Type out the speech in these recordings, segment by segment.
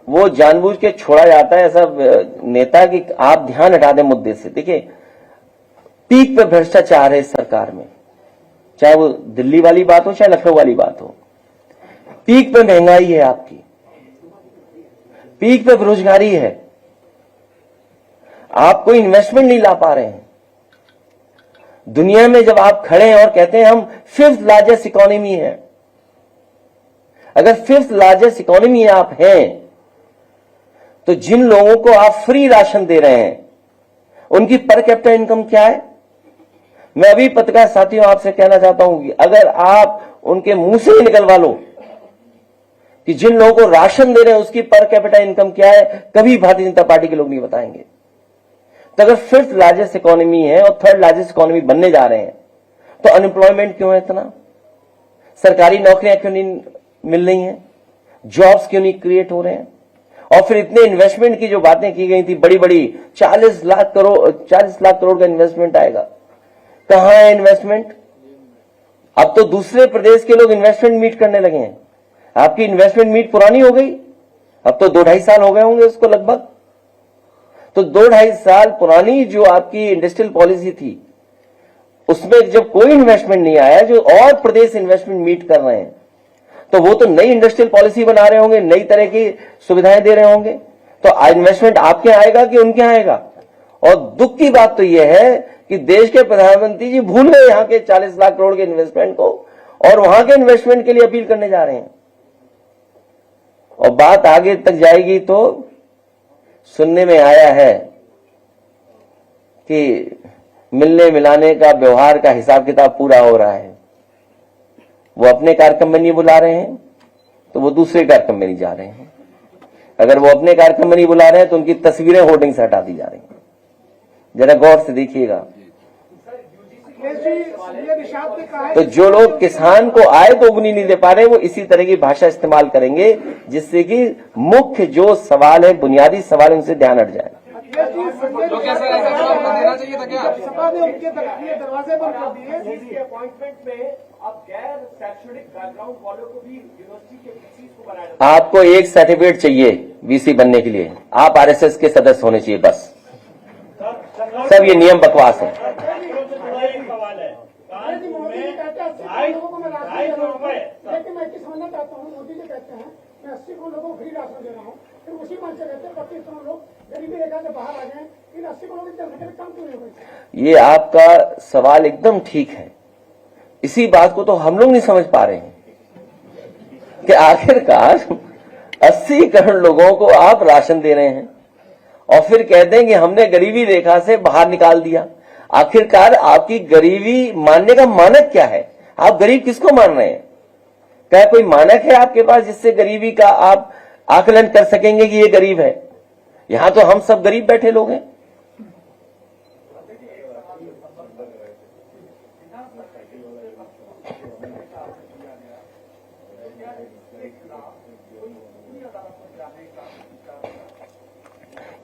वो जानबूझ के छोड़ा जाता है ऐसा नेता कि आप ध्यान हटा दें मुद्दे से। देखिए, पीक पे भ्रष्टाचार है इस सरकार में, चाहे वो दिल्ली वाली बात हो चाहे लखनऊ वाली बात हो। पीक पे महंगाई है आपकी, पीक पे बेरोजगारी है, आप कोई इन्वेस्टमेंट नहीं ला पा रहे हैं। दुनिया में जब आप खड़े हैं और कहते हैं हम 5th लार्जेस्ट इकोनॉमी है, अगर 5th लार्जेस्ट इकोनॉमी आप हैं तो जिन लोगों को आप फ्री राशन दे रहे हैं उनकी पर कैपिटा इनकम क्या है? मैं अभी पत्रकार साथियों आपसे कहना चाहता हूं कि अगर आप उनके मुंह से ही निकलवा लो कि जिन लोगों को राशन दे रहे हैं उसकी पर कैपिटा इनकम क्या है, कभी भारतीय जनता पार्टी के लोग नहीं बताएंगे। तो अगर 5th लार्जेस्ट इकोनॉमी है और 3rd लार्जेस्ट इकोनॉमी बनने जा रहे हैं तो अनएम्प्लॉयमेंट क्यों है इतना? सरकारी नौकरियां क्यों नहीं मिल रही हैं? जॉब्स क्यों नहीं क्रिएट हो रहे हैं? और फिर इतने इन्वेस्टमेंट की जो बातें की गई थी बड़ी बड़ी 40 लाख करोड़ का इन्वेस्टमेंट आएगा, कहां है इन्वेस्टमेंट? अब तो दूसरे प्रदेश के लोग इन्वेस्टमेंट मीट करने लगे हैं। आपकी इन्वेस्टमेंट मीट पुरानी हो गई, अब तो 2-2.5 साल हो गए होंगे उसको लगभग। तो 2-2.5 साल पुरानी जो आपकी इंडस्ट्रियल पॉलिसी थी उसमें जब कोई इन्वेस्टमेंट नहीं आया, जो और प्रदेश इन्वेस्टमेंट मीट कर रहे हैं, तो वो तो नई इंडस्ट्रियल पॉलिसी बना रहे होंगे, नई तरह की सुविधाएं दे रहे होंगे। तो इन्वेस्टमेंट आपके आएगा कि उनके आएगा? और दुख की बात तो यह है कि देश के प्रधानमंत्री जी भूल गए यहां के 40 लाख करोड़ के इन्वेस्टमेंट को और वहां के इन्वेस्टमेंट के लिए अपील करने जा रहे हैं। और बात आगे तक जाएगी तो सुनने में आया है कि मिलने मिलाने का व्यवहार का हिसाब किताब पूरा हो रहा है। वो अपने कार्यक्रम में नहीं बुला रहे हैं तो वो दूसरे कार्यक्रम में नहीं जा रहे हैं। अगर वो अपने कार्यक्रम में नहीं बुला रहे हैं तो उनकी तस्वीरें होर्डिंग से हटा दी जा रही हैं। जरा गौर से देखिएगा। तो जो लोग किसान को आय दोगुनी नहीं दे पा रहे वो इसी तरह की भाषा इस्तेमाल करेंगे जिससे कि मुख्य जो सवाल है, बुनियादी सवाल, उनसे ध्यान हट जाए। आपको एक सर्टिफिकेट चाहिए वीसी बनने के लिए, आप आरएसएस के सदस्य होने चाहिए, बस। सब ये नियम बकवास है। मैं 80 करोड़ लोगों को फ्री राशन दे रहा हूँ, फिर उसी मन से रहते 25 करोड़ लोग गरीबी रेखा से बाहर आ गए। इन 80 करोड़ की जनसंख्या कम क्यों नहीं हो गई? ये आपका सवाल एकदम ठीक है। इसी बात को तो हम लोग नहीं समझ पा रहे हैं कि आखिरकार 80 करोड़ लोगों को आप राशन दे रहे हैं और फिर कहते हैं कि हमने गरीबी रेखा से बाहर निकाल दिया। आखिरकार आपकी गरीबी मानने का मानक क्या है? आप गरीब किसको मान रहे हैं? क्या कोई मानक है आपके पास जिससे गरीबी का आप आकलन कर सकेंगे कि ये गरीब है? यहां तो हम सब गरीब बैठे लोग हैं।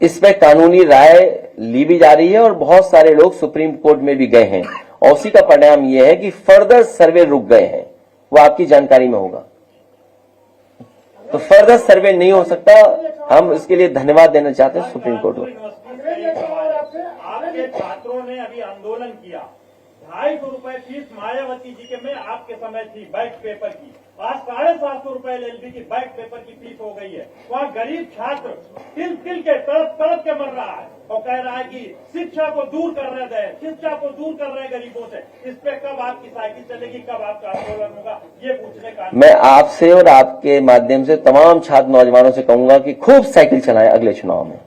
इस पे कानूनी राय ली भी जा रही है और बहुत सारे लोग सुप्रीम कोर्ट में भी गए हैं और उसी का परिणाम यह है कि फर्दर सर्वे रुक गए हैं। वो आपकी जानकारी में होगा। तो फर्दर सर्वे नहीं हो सकता। हम इसके लिए धन्यवाद देना चाहते हैं सुप्रीम कोर्ट को। आपके छात्रों ने अभी आंदोलन किया, 250 रुपए फीस मायावती जी के में आपके समय थी बैक पेपर की, आज 750 रुपए एलएलबी की बैक पेपर की फीस हो गई है। वहाँ गरीब छात्र तिल तिल के तड़प के मर रहा है और कह रहा है कि शिक्षा को दूर कर रहे हैं, शिक्षा को दूर कर रहे हैं गरीबों से। इस पे कब आपकी साइकिल चलेगी, कब आपका आंदोलन होगा, ये पूछने का। मैं आपसे और आपके माध्यम से तमाम छात्र नौजवानों से कहूंगा कि खूब साइकिल चलाएं। अगले चुनाव में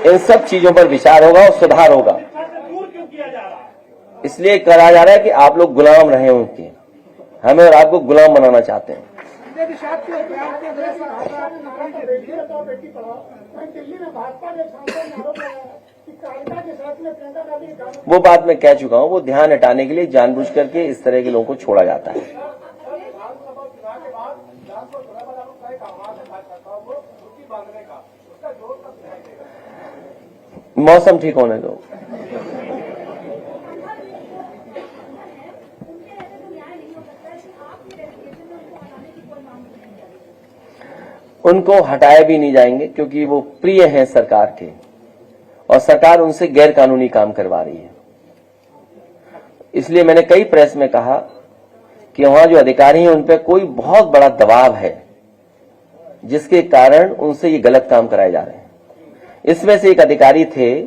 इन सब चीजों पर विचार होगा और सुधार होगा। दूर क्यों किया जा रहा है? इसलिए करा जा रहा है कि आप लोग गुलाम रहे उनके। हमें और आपको गुलाम बनाना चाहते हैं। वो बात मैं कह चुका हूं। वो ध्यान हटाने के लिए जानबूझ करके इस तरह के लोगों को छोड़ा जाता है। मौसम ठीक होने दो। उनको हटाए भी नहीं जाएंगे, क्योंकि वो प्रिय हैं सरकार के और सरकार उनसे गैर कानूनी काम करवा रही है। इसलिए मैंने कई प्रेस में कहा कि वहां जो अधिकारी हैं उन पर कोई बहुत बड़ा दबाव है, जिसके कारण उनसे ये गलत काम कराए जा रहे हैं। इसमें से एक अधिकारी थे,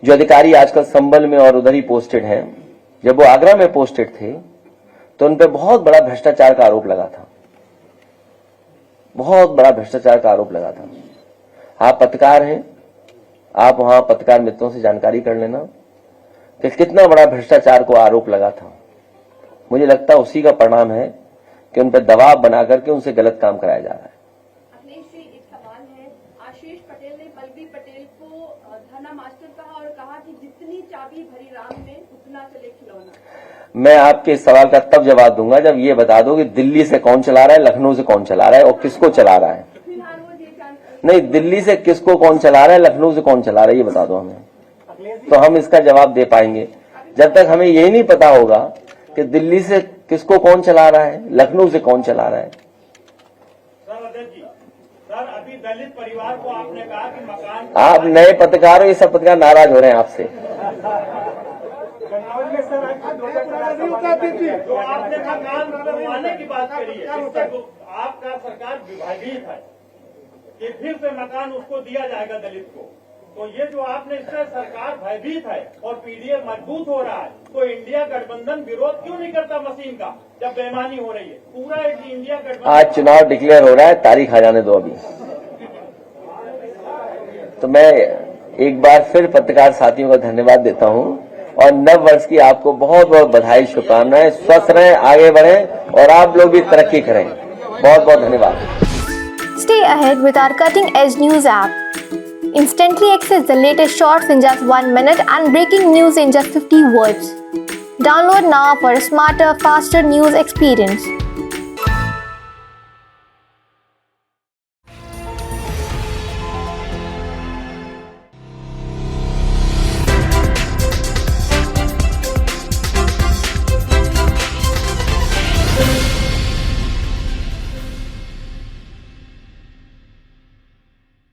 जो अधिकारी आजकल संभल में और उधर ही पोस्टेड हैं। जब वो आगरा में पोस्टेड थे तो उन पर बहुत बड़ा भ्रष्टाचार का आरोप लगा था, बहुत बड़ा भ्रष्टाचार का आरोप लगा था। आप पत्रकार हैं, आप वहां पत्रकार मित्रों से जानकारी कर लेना कि कितना बड़ा भ्रष्टाचार को आरोप लगा था। मुझे लगता है उसी का परिणाम है कि उन पर दबाव बना करके उनसे गलत काम कराया जा रहा है। अखिलेश जी, एक सवाल है। आशीष पटेल ने बलबीर पटेल को धरना मास्टर कहा और कहा कि जितनी चाबी भरी राम में उतना चले खिलौना। मैं आपके इस सवाल का तब जवाब दूंगा जब ये बता दो कि दिल्ली से कौन चला रहा है, लखनऊ से कौन चला रहा है और किसको चला रहा है। फिलहाल वो ये नहीं, दिल्ली से किसको कौन चला रहा है, लखनऊ से कौन चला रहा है, ये बता दो हमें, तो हम इसका जवाब दे पाएंगे। जब तक हमें यही नहीं पता होगा कि दिल्ली से किसको कौन चला रहा है, लखनऊ से कौन चला रहा है। सर अध्यक्ष जी, सर अभी दलित परिवार को आपने कहा कि मकान, आप नए पत्रकार हो, ये सब पत्रकार नाराज हो रहे हैं आपसे। जो आपने मकान बनवाने की बात करी है, इससे तो आपका सरकार भयभीत है कि फिर से मकान उसको दिया जाएगा दलित को। तो ये जो आपने, इससे सरकार भयभीत है और पीडीए मजबूत हो रहा है। तो इंडिया गठबंधन विरोध क्यों नहीं करता मशीन का, जब बेईमानी हो रही है? पूरा इंडिया गठबंधन। आज चुनाव डिक्लेयर हो रहा है, तारीख आ जाने दो अभी। तो मैं एक बार फिर पत्रकार साथियों का धन्यवाद देता हूं और नव वर्ष की आपको बहुत बहुत बधाई, शुभकामनाएं। स्वस्थ रहें, आगे बढ़ें और आप लोग भी तरक्की करें। बहुत बहुत धन्यवाद। Stay ahead with our cutting edge news app. Instantly access the latest shorts in just 1 minute and breaking news in just 50 words. Download now for a smarter, faster news experience.